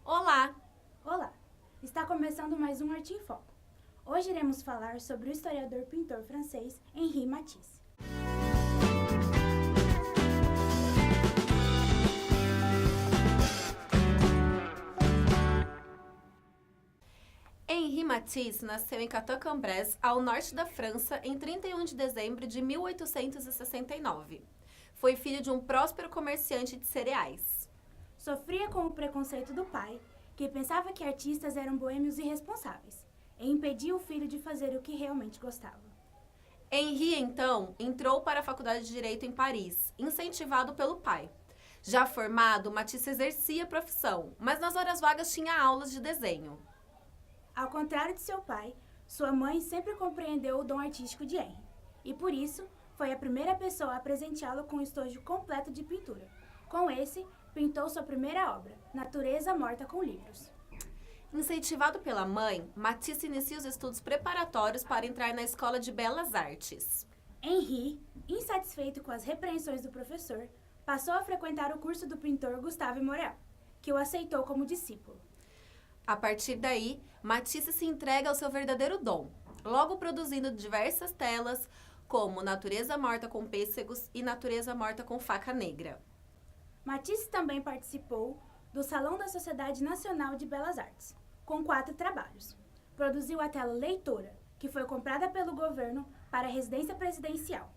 Olá! Olá! Está começando mais um Arte em Foco. Hoje iremos falar sobre o historiador e pintor francês Henri Matisse. Henri Matisse nasceu em Cateau-Cambrésis, ao norte da França, em 31 de dezembro de 1869. Foi filho de um próspero comerciante de cereais. Sofria com o preconceito do pai, que pensava que artistas eram boêmios irresponsáveis, e impedia o filho de fazer o que realmente gostava. Henri, então, entrou para a Faculdade de Direito em Paris, incentivado pelo pai. Já formado, Matisse exercia a profissão, mas nas horas vagas tinha aulas de desenho. Ao contrário de seu pai, sua mãe sempre compreendeu o dom artístico de Henri, e por isso foi a primeira pessoa a presenteá-lo com um estojo completo de pintura. Com esse, pintou sua primeira obra, Natureza Morta com Livros. Incentivado pela mãe, Matisse inicia os estudos preparatórios para entrar na Escola de Belas Artes. Henri, insatisfeito com as repreensões do professor, passou a frequentar o curso do pintor Gustave Moreau, que o aceitou como discípulo. A partir daí, Matisse se entrega ao seu verdadeiro dom, logo produzindo diversas telas, como Natureza Morta com Pêssegos e Natureza Morta com Faca Negra. Matisse também participou do Salão da Sociedade Nacional de Belas Artes, com 4 trabalhos. Produziu a tela Leitora, que foi comprada pelo governo para a residência presidencial.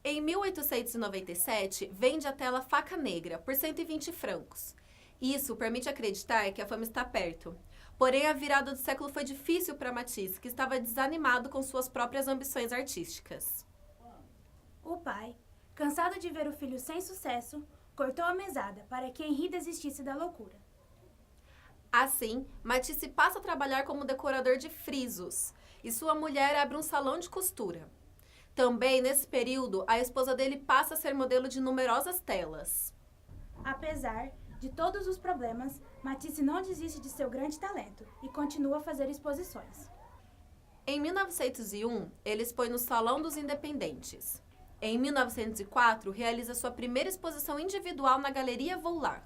Em 1897, vende a tela Faca Negra por 120 francos. Isso permite acreditar que a fama está perto. Porém, a virada do século foi difícil para Matisse, que estava desanimado com suas próprias ambições artísticas. O pai, cansado de ver o filho sem sucesso, cortou a mesada para que Henri desistisse da loucura. Assim, Matisse passa a trabalhar como decorador de frisos e sua mulher abre um salão de costura. Também, nesse período, a esposa dele passa a ser modelo de numerosas telas. Apesar de todos os problemas, Matisse não desiste de seu grande talento e continua a fazer exposições. Em 1901, ele expõe no Salão dos Independentes. Em 1904, realiza sua primeira exposição individual na Galeria Voulard.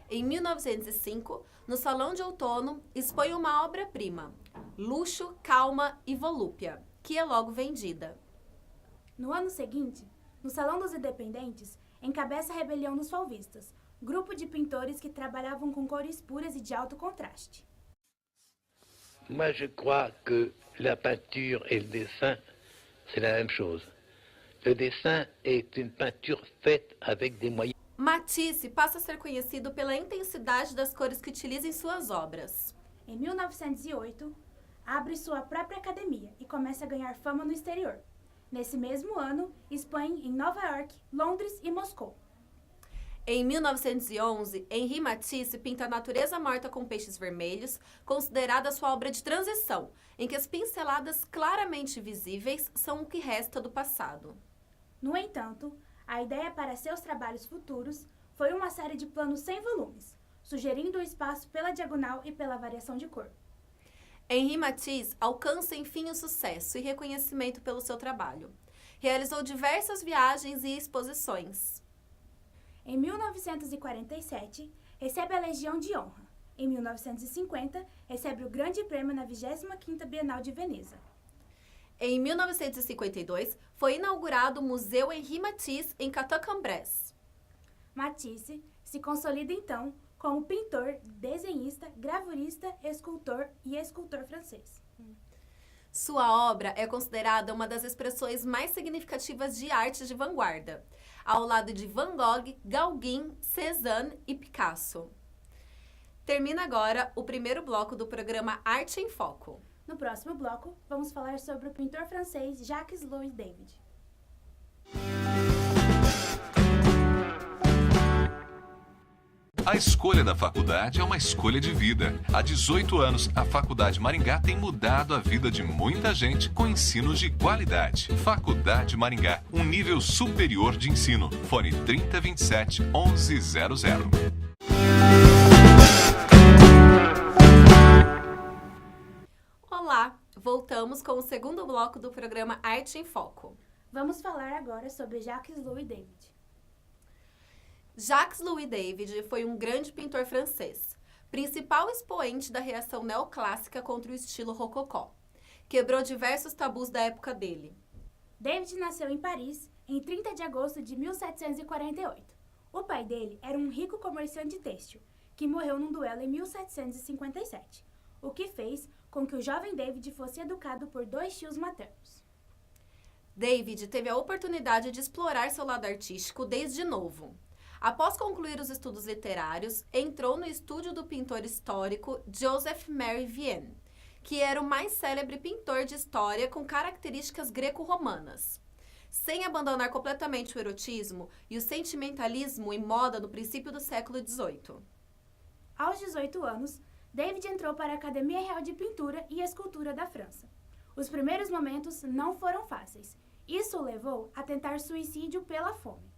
Em 1905, no Salão de Outono, expõe uma obra-prima, Luxo, Calma e Volúpia, que é logo vendida. No ano seguinte, no Salão dos Independentes, encabeça a rebelião dos fauvistas, grupo de pintores que trabalhavam com cores puras e de alto contraste. Moi, je crois que la peinture et le dessin, c'est la même chose. Le dessin est une peinture faite avec des moyens. Matisse passa a ser conhecido pela intensidade das cores que utiliza em suas obras. Em 1908, abre sua própria academia e começa a ganhar fama no exterior. Nesse mesmo ano, expõe em Nova York, Londres e Moscou. Em 1911, Henri Matisse pinta a Natureza Morta com Peixes Vermelhos, considerada sua obra de transição, em que as pinceladas claramente visíveis são o que resta do passado. No entanto, a ideia para seus trabalhos futuros foi uma série de planos sem volumes, sugerindo o espaço pela diagonal e pela variação de cor. Henri Matisse alcança enfim o sucesso e reconhecimento pelo seu trabalho. Realizou diversas viagens e exposições. Em 1947, recebe a Legião de Honra. Em 1950, recebe o Grande Prêmio na 25ª Bienal de Veneza. Em 1952, foi inaugurado o Museu Henri Matisse em Cateau-Cambrésis. Matisse se consolida então como pintor, desenhista, gravurista, escultor e escultor francês. Sua obra é considerada uma das expressões mais significativas de arte de vanguarda, ao lado de Van Gogh, Gauguin, Cézanne e Picasso. Termina agora o primeiro bloco do programa Arte em Foco. No próximo bloco, vamos falar sobre o pintor francês Jacques-Louis David. A escolha da faculdade é uma escolha de vida. Há 18 anos, a Faculdade Maringá tem mudado a vida de muita gente com ensino de qualidade. Faculdade Maringá, um nível superior de ensino. Fone 3027 1100. Olá, voltamos com o segundo bloco do programa Arte em Foco. Vamos falar agora sobre Jacques-Louis David. Jacques-Louis David foi um grande pintor francês. principal expoente da reação neoclássica contra o estilo rococó. Quebrou diversos tabus da época dele. David nasceu em Paris em 30 de agosto de 1748. O pai dele era um rico comerciante têxtil, que morreu num duelo em 1757, o que fez com que o jovem David fosse educado por 2 tios maternos. David teve a oportunidade de explorar seu lado artístico desde novo. Após concluir os estudos literários, entrou no estúdio do pintor histórico Joseph Marie Vienne, que era o mais célebre pintor de história com características greco-romanas. Sem abandonar completamente o erotismo e o sentimentalismo em moda no princípio do século XVIII. Aos 18 anos, David entrou para a Academia Real de Pintura e Escultura da França. Os primeiros momentos não foram fáceis. Isso o levou a tentar suicídio pela fome.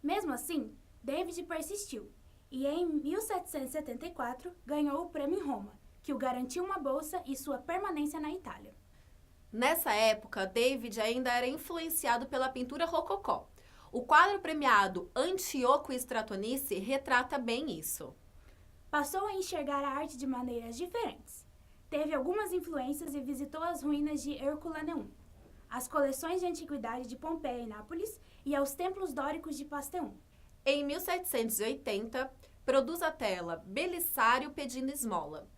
Mesmo assim, David persistiu e em 1774 ganhou o prêmio em Roma, que o garantiu uma bolsa e sua permanência na Itália. Nessa época, David ainda era influenciado pela pintura rococó. O quadro premiado Antíoco e Stratonice retrata bem isso. Passou a enxergar a arte de maneiras diferentes. Teve algumas influências e visitou as ruínas de Herculaneum, as coleções de antiguidade de Pompeia e Nápoles e aos templos dóricos de Pasteum. Em 1780, produz a tela Belisário pedindo esmola,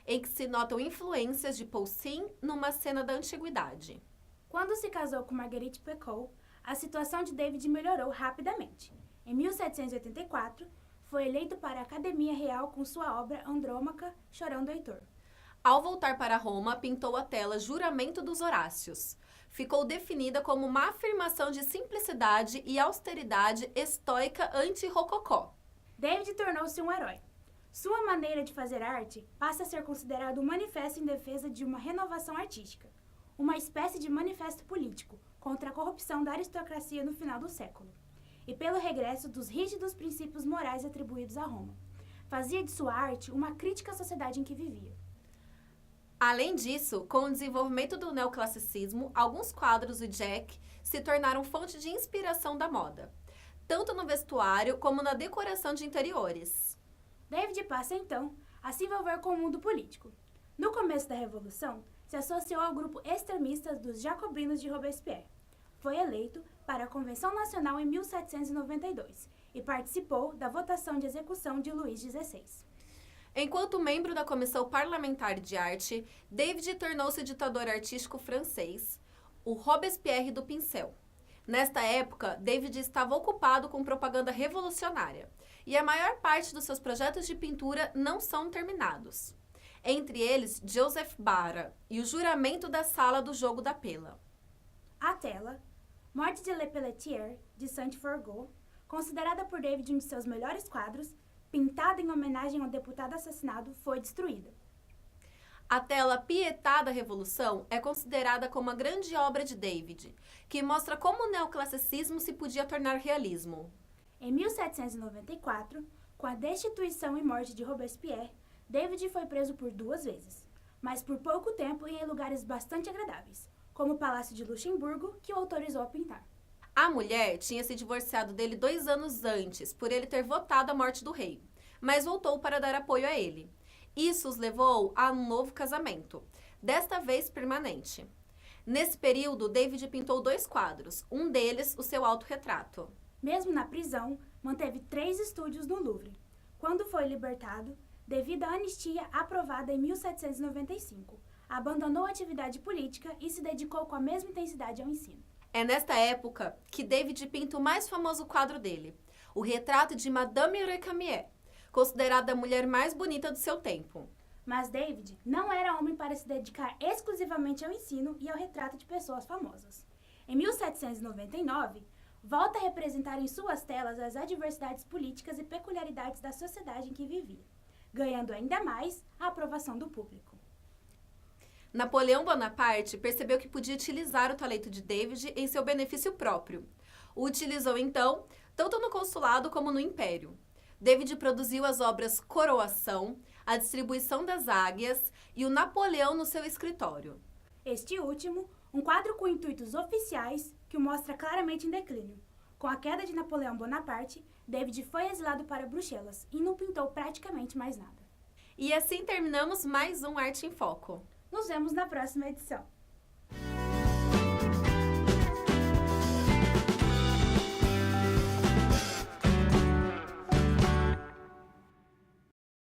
em que se notam influências de Poussin numa cena da antiguidade. Quando se casou com Marguerite Pecot, a situação de David melhorou rapidamente. Em 1784, foi eleito para a Academia Real com sua obra Andrômaca, Chorão do Heitor. Ao voltar para Roma, pintou a tela Juramento dos Horácios. Ficou definida como uma afirmação de simplicidade e austeridade estoica anti-rococó. David tornou-se um herói. Sua maneira de fazer arte passa a ser considerado um manifesto em defesa de uma renovação artística, uma espécie de manifesto político contra a corrupção da aristocracia no final do século, e pelo regresso dos rígidos princípios morais atribuídos a Roma. Fazia de sua arte uma crítica à sociedade em que vivia. Além disso, com o desenvolvimento do neoclassicismo, alguns quadros do Jack se tornaram fonte de inspiração da moda, tanto no vestuário como na decoração de interiores. David passa, então, a se envolver com o mundo político. No começo da Revolução, se associou ao grupo extremista dos Jacobinos de Robespierre. Foi eleito para a Convenção Nacional em 1792 e participou da votação de execução de Luís XVI. Enquanto membro da Comissão Parlamentar de Arte, David tornou-se ditador artístico francês, o Robespierre do pincel. Nesta época, David estava ocupado com propaganda revolucionária, e a maior parte dos seus projetos de pintura não são terminados. Entre eles, Joseph Bara e o Juramento da Sala do Jogo da Pela. A tela, Morte de Le Pelletier, de Saint-Forgot, considerada por David um de seus melhores quadros, pintada em homenagem ao deputado assassinado, foi destruída. A tela Pietà da Revolução é considerada como a grande obra de David, que mostra como o neoclassicismo se podia tornar realismo. Em 1794, com a destituição e morte de Robespierre, David foi preso por 2 vezes, mas por pouco tempo e em lugares bastante agradáveis, como o Palácio de Luxemburgo, que o autorizou a pintar. A mulher tinha se divorciado dele 2 anos antes, por ele ter votado a morte do rei, mas voltou para dar apoio a ele. Isso os levou a um novo casamento, desta vez permanente. Nesse período, David pintou 2 quadros, um deles o seu autorretrato. Mesmo na prisão, manteve 3 estúdios no Louvre. Quando foi libertado, devido à anistia aprovada em 1795, abandonou a atividade política e se dedicou com a mesma intensidade ao ensino. É nesta época que David pinta o mais famoso quadro dele, o retrato de Madame Recamier, considerada a mulher mais bonita do seu tempo. Mas David não era homem para se dedicar exclusivamente ao ensino e ao retrato de pessoas famosas. Em 1799, volta a representar em suas telas as adversidades políticas e peculiaridades da sociedade em que vivia, ganhando ainda mais a aprovação do público. Napoleão Bonaparte percebeu que podia utilizar o talento de David em seu benefício próprio. O utilizou, então, tanto no consulado como no império. David produziu as obras Coroação, A Distribuição das Águias e o Napoleão no seu escritório. Este último, um quadro com intuitos oficiais que o mostra claramente em declínio. Com a queda de Napoleão Bonaparte, David foi exilado para Bruxelas e não pintou praticamente mais nada. E assim terminamos mais um Arte em Foco. Nos vemos na próxima edição.